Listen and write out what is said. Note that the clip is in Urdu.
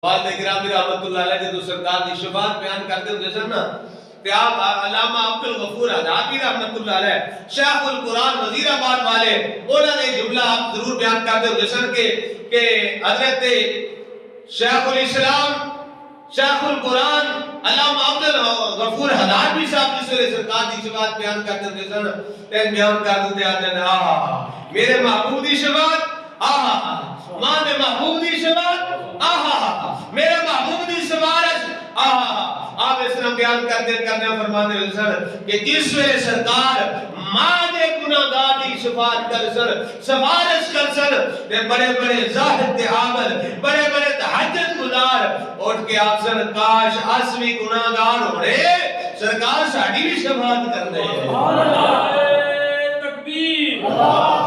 والد گرامی رحمت اللہ علیہ جدو سرکار دی شفاعت بیان کرتے ہوئے سن نا کہ آپ علامہ عبد الغفور آزادی رحمت اللہ علیہ شیخ القرآن وزیر آباد والے انہوں نے جملہ آپ ضرور بیان کرتے ہوئے سن کہ حضرت شیخ الاسلام شیخ القرآن علامہ عبد الغفور حدادی صاحب جس ویلے سرکار دی شفاعت بیان کرتے ہوئے سن تے بیان کرتے ہوئے آتے ہیں آہا میرے محبوب دی شفاعت آہا ماں نے محبوب دی شفاعت آہا میرے محبوب دی سفارش آہا آپ اس نے بیان کرتے فرماتے ہیں سر کہ جس ویلے سرکار ماں دے گناہگار دی شفاعت کر سر سفارش کر سر تے بڑے بڑے زاہد تے عامل بڑے بڑے تہجد گزار اٹھ کے آپ سر کاش اس بھی گناہگار ہونے سرکار ساڈی بھی شفاعت کر دے اللہ تکبیر